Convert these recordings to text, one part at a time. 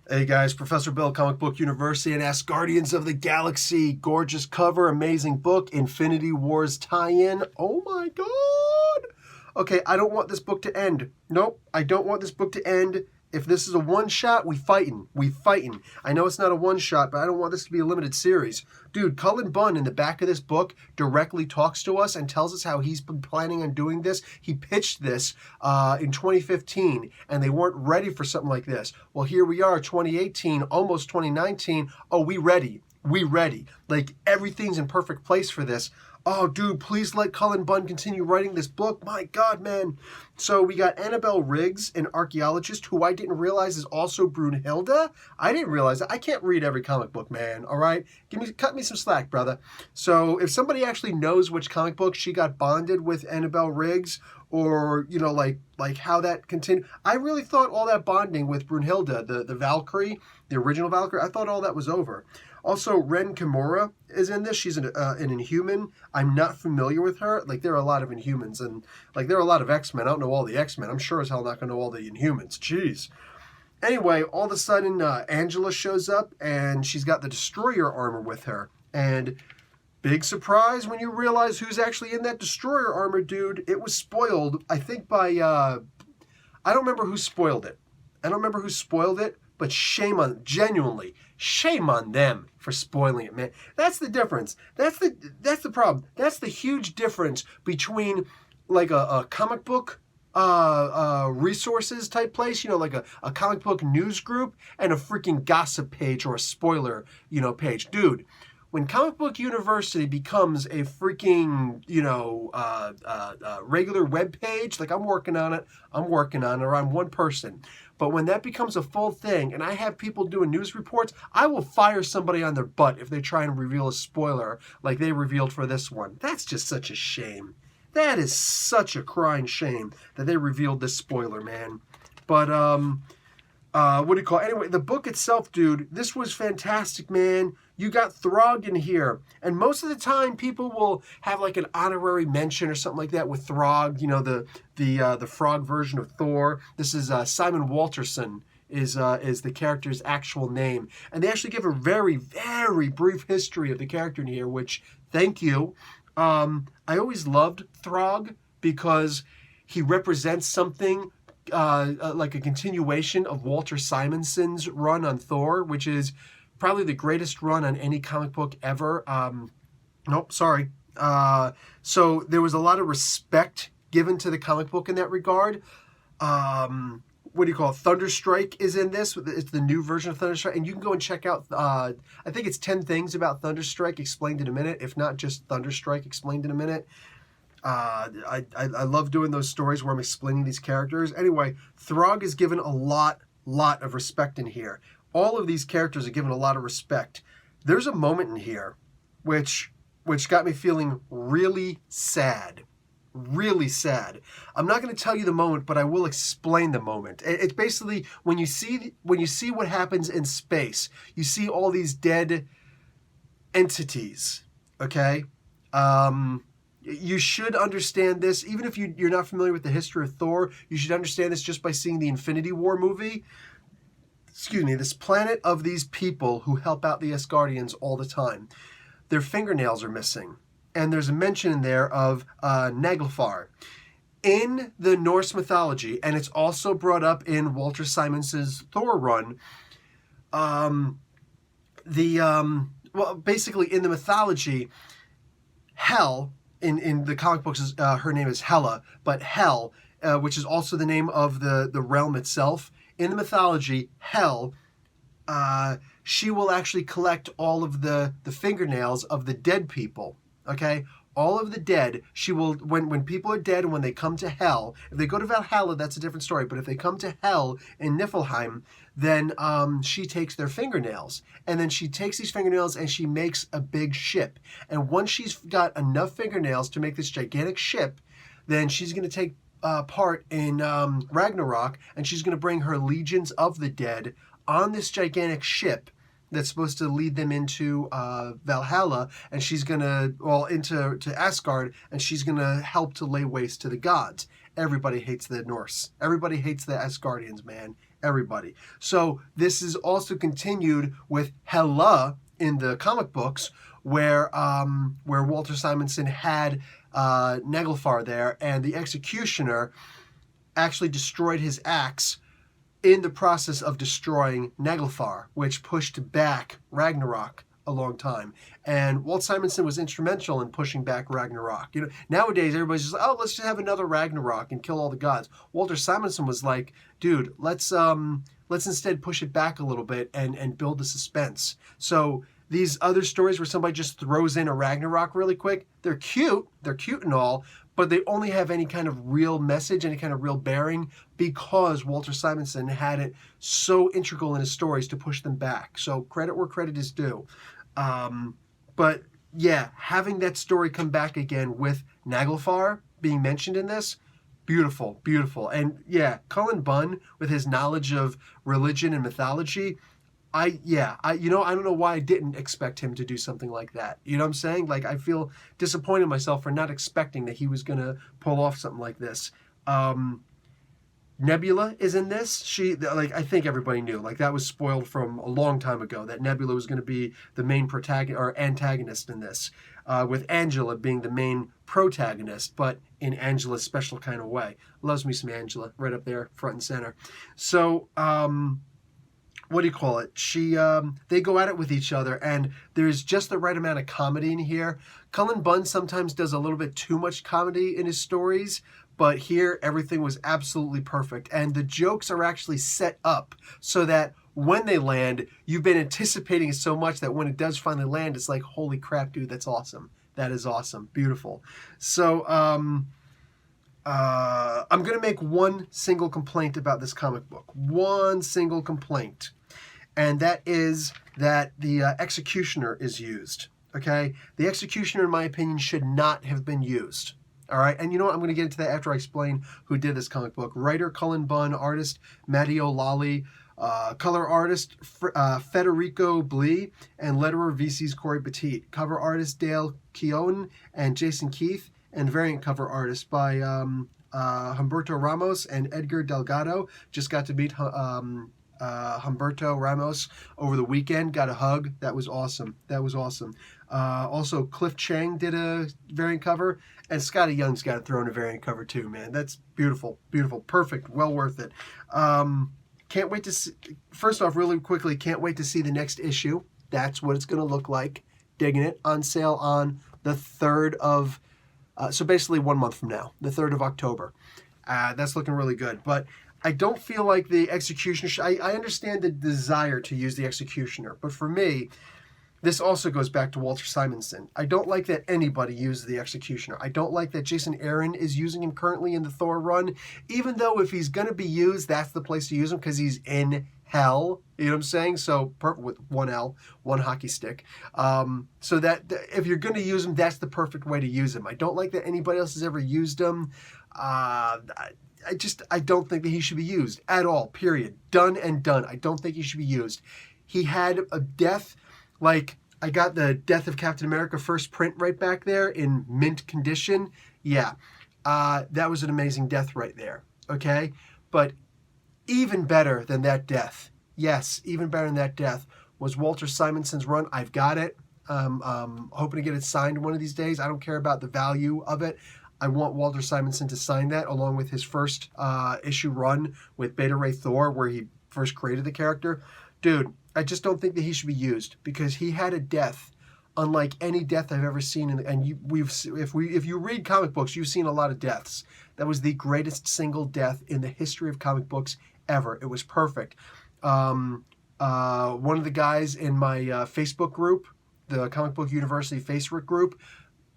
Hey guys, Professor Bill, Comic Book University, and Asgardians of the Galaxy. Gorgeous cover, amazing book, Infinity Wars tie-in. Oh my god! Okay, I don't want this book to end. Nope, I don't want this book to end. If this is a one-shot, we fightin'. We fightin'. I know it's not a one-shot, but I don't want this to be a limited series. Dude, Cullen Bunn in the back of this book directly talks to us and tells us how he's been planning on doing this. He pitched this in 2015, and they weren't ready for something like this. Well, here we are, 2018, almost 2019. Oh, we ready. We ready. Like, everything's in perfect place for this. Oh, dude, please let Cullen Bunn continue writing this book. My God, man. So we got Annabelle Riggs, an archaeologist who I didn't realize is also Brunhilde. I didn't realize that. I can't read every comic book, man, all right? Cut me some slack, brother. So if somebody actually knows which comic book she got bonded with Annabelle Riggs, or, you know, like how that continued. I really thought all that bonding with Brunhilde, the Valkyrie, the original Valkyrie, I thought all that was over. Also, Ren Kimura is in this. She's an Inhuman. I'm not familiar with her. Like, there are a lot of Inhumans, and, like, there are a lot of X-Men. I don't know all the X-Men. I'm sure as hell not going to know all the Inhumans. Jeez. Anyway, all of a sudden, Angela shows up, and she's got the Destroyer armor with her. And big surprise when you realize who's actually in that Destroyer armor, dude. It was spoiled, I think, by... I don't remember who spoiled it. But shame on, genuinely, shame on them for spoiling it, man. That's the difference. That's the problem. That's the huge difference between like a comic book resources type place, you know, like a comic book news group, and a freaking gossip page or a spoiler, you know, page. Dude, when Comic Book University becomes a freaking, you know, regular web page, like I'm working on it, or I'm one person. But when that becomes a full thing, and I have people doing news reports, I will fire somebody on their butt if they try and reveal a spoiler like they revealed for this one. That's just such a shame. That is such a crying shame that they revealed this spoiler, man. But, what do you call it? Anyway, the book itself, dude, this was fantastic, man. You got Throg in here. And most of the time, people will have like an honorary mention or something like that with Throg, you know, the frog version of Thor. This is Simon Walterson is the character's actual name. And they actually give a very, very brief history of the character in here, which, thank you. I always loved Throg because he represents something like a continuation of Walter Simonson's run on Thor, which is probably the greatest run on any comic book ever. Nope, sorry. So there was a lot of respect given to the comic book in that regard. What do you call it? Thunderstrike is in this. It's the new version of Thunderstrike. And you can go and check out, I think it's 10 things about Thunderstrike explained in a minute, if not just Thunderstrike explained in a minute. I love doing those stories where I'm explaining these characters. Anyway, Throg is given a lot of respect in here. All of these characters are given a lot of respect. There's a moment in here which got me feeling really sad. Really sad. I'm not going to tell you the moment, but I will explain the moment. It's basically when you see what happens in space, you see all these dead entities, okay? You should understand this. Even if you're not familiar with the history of Thor, you should understand this just by seeing the Infinity War movie. Excuse me, this planet of these people who help out the Asgardians all the time. Their fingernails are missing. And there's a mention in there of Naglfar. In the Norse mythology, and it's also brought up in Walter Simonson's Thor run, basically in the mythology, Hel, in the comic books, her name is Hela, but Hel, which is also the name of the realm itself, in the mythology, Hel, she will actually collect all of the fingernails of the dead people, okay? All of the dead, she will, when people are dead and when they come to Hell, if they go to Valhalla, that's a different story, but if they come to Hell in Niflheim, then she takes their fingernails. And then she takes these fingernails and she makes a big ship. And once she's got enough fingernails to make this gigantic ship, then she's going to take part in Ragnarok, and she's going to bring her legions of the dead on this gigantic ship that's supposed to lead them into Valhalla, and she's going to, into Asgard, and she's going to help to lay waste to the gods. Everybody hates the Norse. Everybody hates the Asgardians, man. everybody. So this is also continued with Hela in the comic books, where Walter Simonson had Naglfar there, and the Executioner actually destroyed his axe in the process of destroying Naglfar, which pushed back Ragnarok a long time. And Walt Simonson was instrumental in pushing back Ragnarok. You know, nowadays everybody's just like, oh, let's just have another Ragnarok and kill all the gods. Walter Simonson was like, dude, let's instead push it back a little bit and build the suspense. So these other stories where somebody just throws in a Ragnarok really quick, they're cute and all, but they only have any kind of real message, any kind of real bearing, because Walter Simonson had it so integral in his stories to push them back. So credit where credit is due. But yeah, having that story come back again with Naglfar being mentioned in this, beautiful, beautiful. And yeah, Cullen Bunn, with his knowledge of religion and mythology, I don't know why I didn't expect him to do something like that. You know what I'm saying? Like, I feel disappointed in myself for not expecting that he was going to pull off something like this. Nebula is in this. I think everybody knew. Like, that was spoiled from a long time ago, that Nebula was going to be the main protagonist or antagonist in this, with Angela being the main protagonist, but in Angela's special kind of way. Loves me some Angela, right up there, front and center. So, what do you call it? They go at it with each other, and there's just the right amount of comedy in here. Cullen Bunn sometimes does a little bit too much comedy in his stories, but here everything was absolutely perfect. And the jokes are actually set up so that when they land, you've been anticipating it so much that when it does finally land, it's like, holy crap, dude, that's awesome. That is awesome. Beautiful. So, I'm going to make one single complaint about this comic book. One single complaint. And that is that the Executioner is used. Okay? The Executioner, in my opinion, should not have been used. All right? And you know what? I'm going to get into that after I explain who did this comic book. Writer Cullen Bunn, artist Matteo Lally, color artist Federico Blee, and letterer VC's Corey Petit. Cover artist Dale Keown and Jason Keith, and variant cover artist by Humberto Ramos and Edgar Delgado. Just got to meet Humberto Ramos over the weekend. Got a hug. That was awesome. Also, Cliff Chang did a variant cover, and Scotty Young's got to throw in a variant cover too, man. That's beautiful. Beautiful. Perfect. Well worth it. Can't wait to see, first off, really quickly, can't wait to see the next issue. That's what it's going to look like. Digging it. On sale on the 3rd of so basically 1 month from now, the 3rd of October. That's looking really good. But I don't feel like the Executioner... I understand the desire to use the Executioner, but for me, this also goes back to Walter Simonson. I don't like that anybody uses the Executioner. I don't like that Jason Aaron is using him currently in the Thor run, even though if he's going to be used, that's the place to use him because he's in hell. You know what I'm saying? So, with one L, one hockey stick. So that if you're going to use him, that's the perfect way to use him. I don't like that anybody else has ever used him. I don't think that he should be used at all, period. Done and done. I don't think he should be used. He had a death, like, I got the Death of Captain America first print right back there in mint condition. Yeah, that was an amazing death right there, okay? But even better than that death, yes, even better than that death, was Walter Simonson's run. I've got it. Hoping to get it signed one of these days. I don't care about the value of it. I want Walter Simonson to sign that along with his first issue run with Beta Ray Thor, where he first created the character. Dude, I just don't think that he should be used because he had a death unlike any death I've ever seen. If you read comic books, you've seen a lot of deaths. That was the greatest single death in the history of comic books ever. It was perfect. One of the guys in my Facebook group, the Comic Book University Facebook group,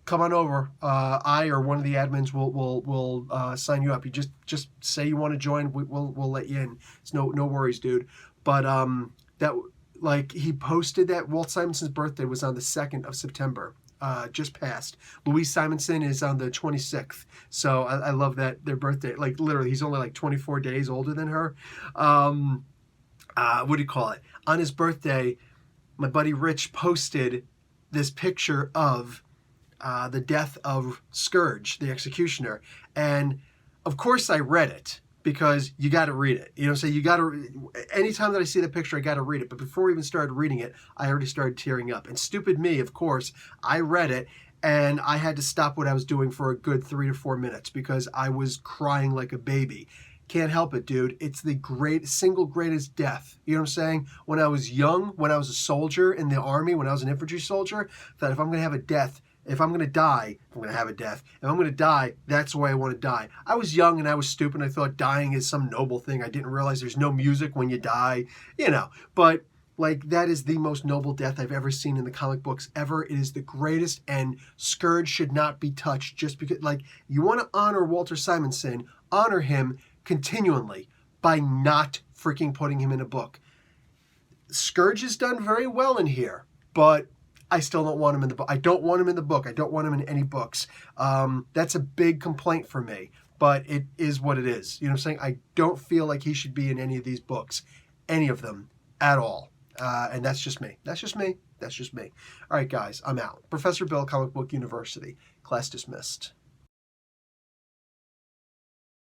come on over. I or one of the admins will sign you up. You just say you want to join. We'll let you in. It's no worries, dude. But he posted that Walt Simonson's birthday was on the 2nd of September. Just passed. Louise Simonson is on the 26th. So I love that their birthday. Like literally, he's only like 24 days older than her. What do you call it? On his birthday, my buddy Rich posted this picture of the death of Scourge, the Executioner. And of course I read it, because you got to read it. You know what I'm saying? You got to, anytime that I see the picture, I got to read it. But before we even started reading it, I already started tearing up. And stupid me, of course, I read it and I had to stop what I was doing for a good 3 to 4 minutes because I was crying like a baby. Can't help it, dude. It's the single greatest death. You know what I'm saying? When I was young, when I was a soldier in the army, when I was an infantry soldier, that if I'm going to have a death, if I'm going to die, if I'm going to have a death, if I'm going to die, that's the way I want to die. I was young and I was stupid. I thought dying is some noble thing. I didn't realize there's no music when you die, you know. But like, that is the most noble death I've ever seen in the comic books ever. It is the greatest, and Scourge should not be touched just because, like, you want to honor Walter Simonson, honor him continually by not freaking putting him in a book. Scourge is done very well in here, but I still don't want him in the book. I don't want him in the book. I don't want him in any books. That's a big complaint for me, but it is what it is. You know what I'm saying? I don't feel like he should be in any of these books, any of them at all. And that's just me. That's just me. That's just me. All right, guys, I'm out. Professor Bill, Comic Book University. Class dismissed.